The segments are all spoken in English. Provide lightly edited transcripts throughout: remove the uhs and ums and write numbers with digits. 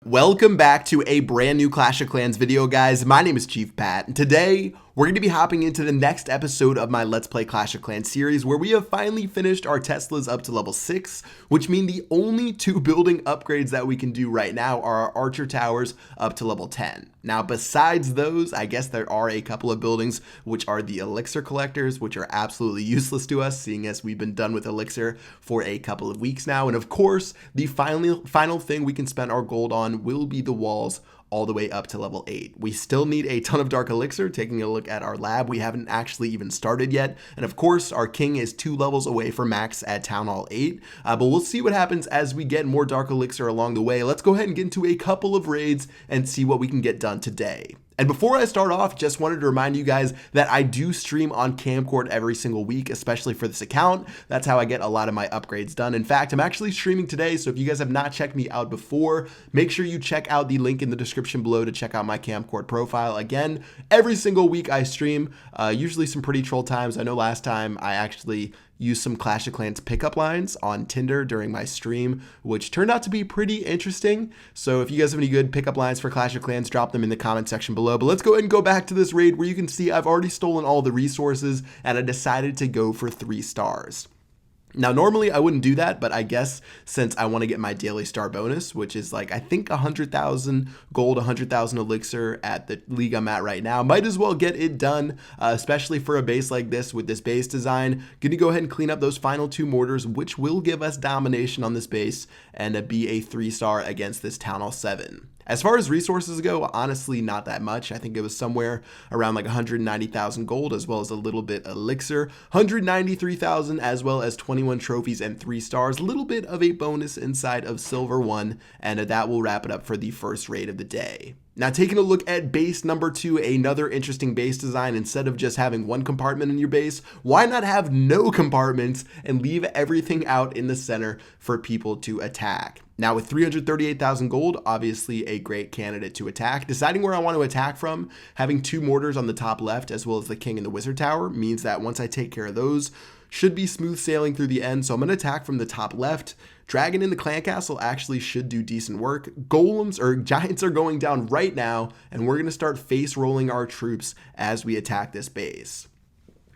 Welcome back to a brand new Clash of Clans video, guys. My name is Chief Pat, and today we're going to be hopping into the next episode of my Let's Play Clash of Clans series, where we have finally finished our Teslas up to level 6, which mean the only two building upgrades that we can do right now are our Archer Towers up to level 10. Now, besides those, I guess there are a couple of buildings, which are the Elixir Collectors, which are absolutely useless to us, seeing as we've been done with Elixir for a couple of weeks now. And of course, the final thing we can spend our gold on will be the walls all the way up to level 8. We still need a ton of Dark Elixir. Taking a look at our lab, we haven't actually even started yet. And of course, our king is 2 levels away from max at Town Hall 8. But we'll see what happens as we get more Dark Elixir along the way. Let's go ahead and get into a couple of raids and see what we can get done today. And before I start off, just wanted to remind you guys that I do stream on Camcord every single week, especially for this account. That's how I get a lot of my upgrades done. In fact, I'm actually streaming today, so if you guys have not checked me out before, make sure you check out the link in the description below to check out my Camcord profile. Again, every single week I stream, usually some pretty troll times. I know last time I actually used some Clash of Clans pickup lines on Tinder during my stream, which turned out to be pretty interesting. So if you guys have any good pickup lines for Clash of Clans, drop them in the comment section below. But let's go ahead and go back to this raid where you can see I've already stolen all the resources and I decided to go for 3 stars. Now, normally I wouldn't do that, but I guess since I want to get my daily star bonus, which is like, I think 100,000 gold, 100,000 elixir at the league I'm at right now, might as well get it done, especially for a base like this with this base design. Going to go ahead and clean up those final 2 mortars, which will give us domination on this base and be a 3-star against this Town Hall 7. As far as resources go, honestly, not that much. I think it was somewhere around like 190,000 gold, as well as a little bit elixir, 193,000, as well as 21 trophies and 3 stars, a little bit of a bonus inside of silver 1, and that will wrap it up for the first raid of the day. Now, taking a look at base number 2, another interesting base design. Instead of just having 1 compartment in your base, why not have no compartments and leave everything out in the center for people to attack? Now, with 338,000 gold, obviously a great candidate to attack. Deciding where I want to attack from, having 2 mortars on the top left, as well as the king and the wizard tower, means that once I take care of those, should be smooth sailing through the end. So I'm going to attack from the top left. Dragon in the clan castle actually should do decent work. Golems or giants are going down right now, and we're going to start face rolling our troops as we attack this base.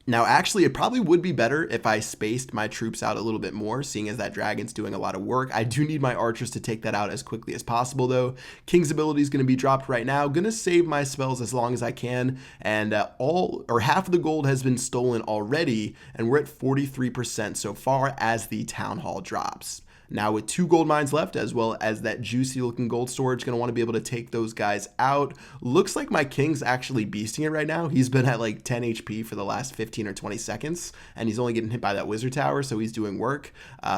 Now, actually, it probably would be better if I spaced my troops out a little bit more, seeing as that dragon's doing a lot of work. I do need my archers to take that out as quickly as possible, though. King's ability is going to be dropped right now. Going to save my spells as long as I can, and half of the gold has been stolen already, and we're at 43% so far as the town hall drops. Now, with 2 gold mines left, as well as that juicy looking gold storage, going to want to be able to take those guys out. Looks like my king's actually beasting it right now. He's been at like 10 HP for the last 15 or 20 seconds, and he's only getting hit by that wizard tower, so he's doing work.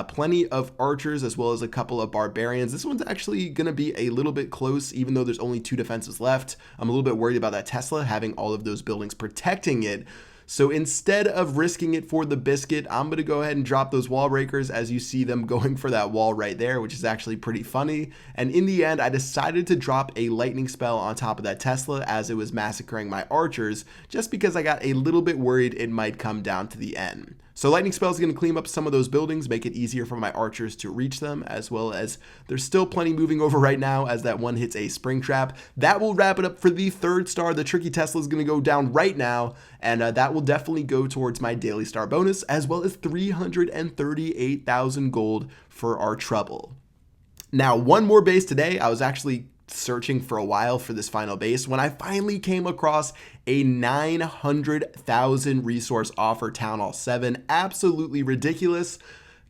Plenty of archers, as well as a couple of barbarians. This one's actually going to be a little bit close, even though there's only 2 defenses left. I'm a little bit worried about that Tesla having all of those buildings protecting it. So instead of risking it for the biscuit, I'm going to go ahead and drop those wall breakers, as you see them going for that wall right there, which is actually pretty funny. And in the end, I decided to drop a lightning spell on top of that Tesla as it was massacring my archers, just because I got a little bit worried it might come down to the end. So lightning spell is going to clean up some of those buildings, make it easier for my archers to reach them, as well as there's still plenty moving over right now as that one hits a spring trap. That will wrap it up for the 3rd star. The tricky Tesla is going to go down right now, and that will definitely go towards my daily star bonus, as well as 338,000 gold for our trouble. Now, one more base today. I was actually searching for a while for this final base when I finally came across a 900,000 resource offer Town Hall 7. Absolutely ridiculous.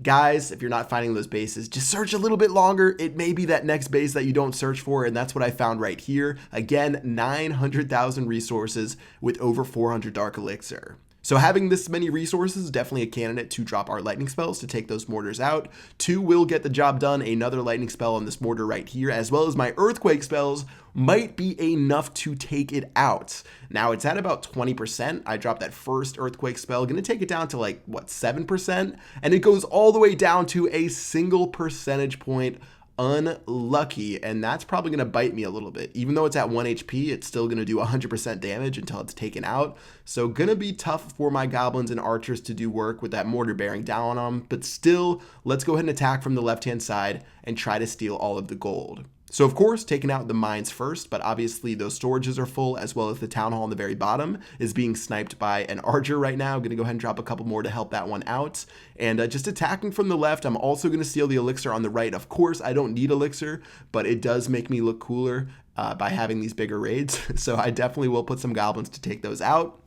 Guys, if you're not finding those bases, just search a little bit longer. It may be that next base that you don't search for, and that's what I found right here. Again, 900,000 resources with over 400 Dark Elixir. So having this many resources is definitely a candidate to drop our lightning spells to take those mortars out. 2 will get the job done. Another lightning spell on this mortar right here, as well as my earthquake spells, might be enough to take it out. Now, it's at about 20%. I dropped that first earthquake spell. Going to take it down to like, what, 7%? And it goes all the way down to a single percentage point. Unlucky, and that's probably going to bite me a little bit. Even though it's at 1 HP, it's still going to do 100% damage until it's taken out. So going to be tough for my goblins and archers to do work with that mortar bearing down on them. But still, let's go ahead and attack from the left-hand side and try to steal all of the gold. So of course, taking out the mines first, but obviously those storages are full, as well as the town hall on the very bottom is being sniped by an archer right now. I'm going to go ahead and drop a couple more to help that one out. And just attacking from the left, I'm also going to steal the elixir on the right. Of course, I don't need elixir, but it does make me look cooler by having these bigger raids. So I definitely will put some goblins to take those out.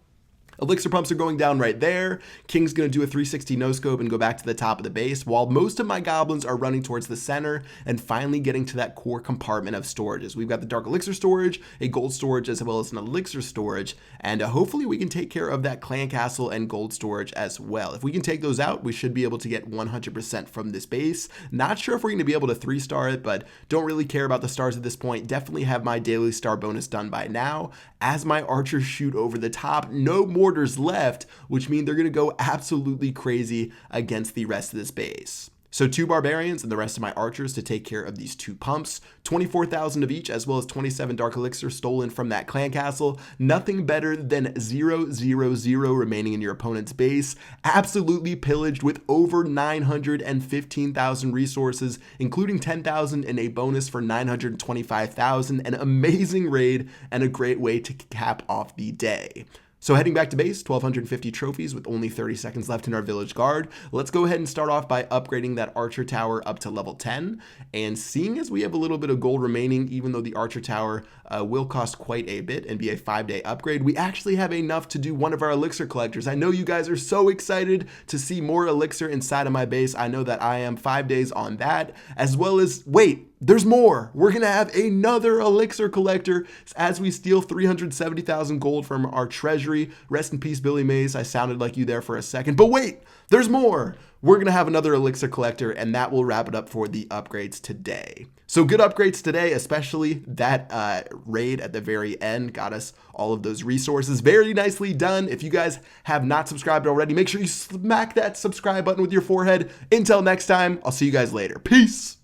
Elixir pumps are going down right there. King's going to do a 360 no-scope and go back to the top of the base, while most of my goblins are running towards the center and finally getting to that core compartment of storages. We've got the dark elixir storage, a gold storage, as well as an elixir storage, and hopefully we can take care of that clan castle and gold storage as well. If we can take those out, we should be able to get 100% from this base. Not sure if we're going to be able to 3-star it, but don't really care about the stars at this point. Definitely have my daily star bonus done by now. As my archers shoot over the top, no mortars left, which mean they're going to go absolutely crazy against the rest of this base. So 2 barbarians and the rest of my archers to take care of these 2 pumps, 24,000 of each, as well as 27 dark elixir stolen from that clan castle. Nothing better than 0, 0, 0 remaining in your opponent's base. Absolutely pillaged with over 915,000 resources, including 10,000 and a bonus for 925,000. An amazing raid and a great way to cap off the day. So heading back to base, 1,250 trophies with only 30 seconds left in our village guard. Let's go ahead and start off by upgrading that archer tower up to level 10. And seeing as we have a little bit of gold remaining, even though the archer tower will cost quite a bit and be a 5-day upgrade, we actually have enough to do one of our elixir collectors. I know you guys are so excited to see more elixir inside of my base. I know that I am. 5 days on that, as well as, wait, there's more. We're going to have another elixir collector as we steal 370,000 gold from our treasury. Rest in peace, Billy Mays. I sounded like you there for a second, but wait, there's more. We're going to have another elixir collector, and that will wrap it up for the upgrades today. So good upgrades today, especially that raid at the very end got us all of those resources. Very nicely done. If you guys have not subscribed already, make sure you smack that subscribe button with your forehead. Until next time, I'll see you guys later. Peace.